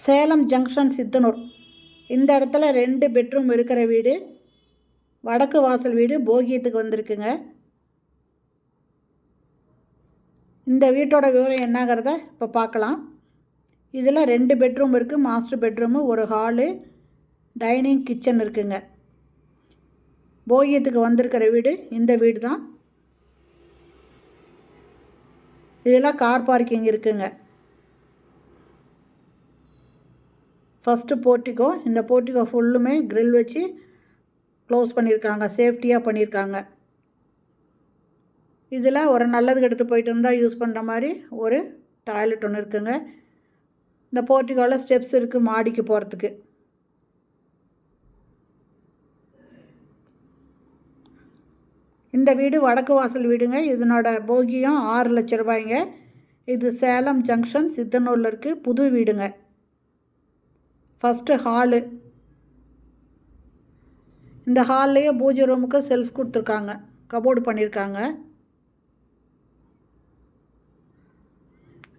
Salem junction Sithanur. இந்த இடத்துல 2 bedroom இருக்கிற வீடு, வடக்கு வாசல் வீடு போகியத்துக்கு வந்திருக்குங்க. இந்த வீட்டோட விவரம் என்னங்கிறத இப்போ பார்க்கலாம். இதில் 2 பெட்ரூம் இருக்குது. மாஸ்டர் பெட்ரூமு, ஒரு ஹாலு, டைனிங், கிச்சன் இருக்குங்க. போகியத்துக்கு வந்திருக்கிற வீடு இந்த வீடு தான். இதெல்லாம் கார் பார்க்கிங் இருக்குங்க. First portico. இந்த போர்ட்டிகோ ஃபுல்லுமே கிரில் வச்சு க்ளோஸ் பண்ணியிருக்காங்க, சேஃப்டியாக பண்ணியிருக்காங்க. இதில் ஒரு நல்லதுக்கு எடுத்து போயிட்டு இருந்தால் யூஸ் பண்ணுற மாதிரி ஒரு டாய்லெட் ஒன்று இருக்குங்க. இந்த போர்ட்டிகோவில் ஸ்டெப்ஸ் இருக்குது மாடிக்கு போகிறதுக்கு. இந்த வீடு வடக்கு வாசல் வீடுங்க. இதனோட போகியம் 6 லட்ச ரூபாய்ங்க. இது சேலம் ஜங்ஷன் சித்தனூரில் இருக்குது. புது வீடுங்க. First hall. இந்த ஹால்லையே பூஜை ரூமுக்கு செல்ஃப் கொடுத்துருக்காங்க, கபோர்டு பண்ணியிருக்காங்க.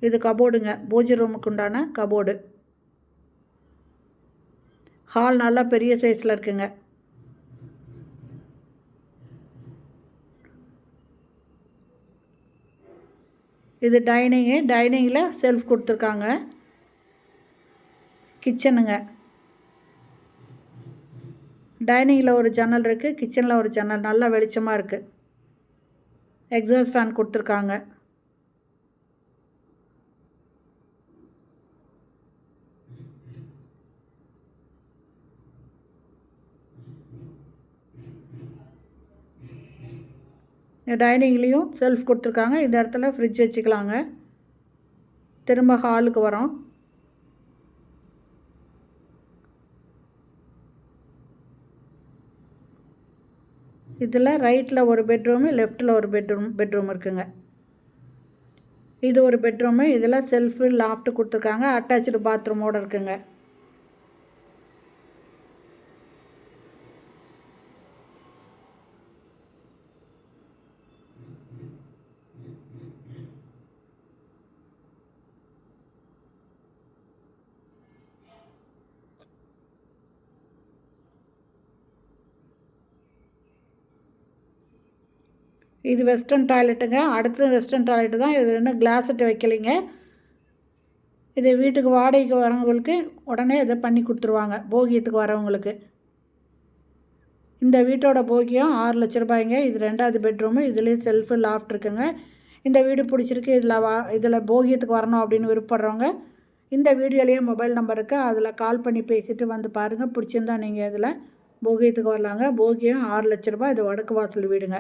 இது கபோர்டுங்க, பூஜை ரூமுக்கு உண்டான கபோர்டு. ஹால் நல்லா பெரிய சைஸில் இருக்குங்க. இது டைனிங்கு. டைனிங்கில் செல்ஃப் கொடுத்துருக்காங்க. கிச்சனுங்க. டைனிங்கில் ஒரு ஜன்னல் இருக்குது, கிச்சனில் ஒரு ஜன்னல். நல்லா வெளிச்சமாக இருக்குது. எக்ஸாஸ்ட் ஃபேன் கொடுத்துருக்காங்க. டைனிங்லேயும் செல்ஃப் கொடுத்துருக்காங்க. இந்த இடத்துல ஃப்ரிட்ஜ் வச்சுக்கலாங்க. திரும்ப ஹாலுக்கு வரோம். இதில் ரைட்டில் ஒரு பெட்ரூமு, லெஃப்ட்டில் ஒரு பெட்ரூம் இருக்குங்க. இது ஒரு பெட்ரூமு. இதில் செல்ஃபு, லாஃப்ட் கொடுத்துருக்காங்க. அட்டாச்சு பாத்ரூமோடு இருக்குங்க. இது வெஸ்டர்ன் டாய்லெட்டுங்க. அடுத்தது வெஸ்டர்ன் டாய்லெட்டு தான். இது இன்னும் கிளாஸட்டு வைக்கலைங்க. இது வீட்டுக்கு வாடகைக்கு வரவங்களுக்கு உடனே இதை பண்ணி கொடுத்துருவாங்க, போகியத்துக்கு வரவங்களுக்கு. இந்த வீட்டோட போகியம் 6 லட்ச ரூபாய்ங்க. இது 2வது பெட்ரூமு. இதுலேயே செல்ஃபு, லாஃப்ட் இருக்குங்க. இந்த வீடு பிடிச்சிருக்கு, இதில் போகியத்துக்கு வரணும் அப்படின்னு விருப்பப்படுறவங்க இந்த வீடியோலேயே மொபைல் நம்பர் இருக்குது, அதில் கால் பண்ணி பேசிவிட்டு வந்து பாருங்கள். பிடிச்சிருந்தா நீங்கள் இதில் போகியத்துக்கு வரலாங்க. போகியம் 6 லட்ச ரூபாய். இது வடக்கு வாசல் வீடுங்க.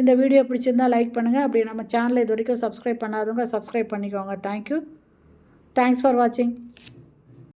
இந்த வீடியோ பிடிச்சிருந்தால் லைக் பண்ணுங்கள். அப்படி நம்ம சேனலை இது வரைக்கும் சப்ஸ்கிரைப் பண்ணாதவங்க சப்ஸ்கிரைப் பண்ணிக்கோங்க. தேங்க்யூ. தேங்க்ஸ் ஃபார் வாட்சிங்.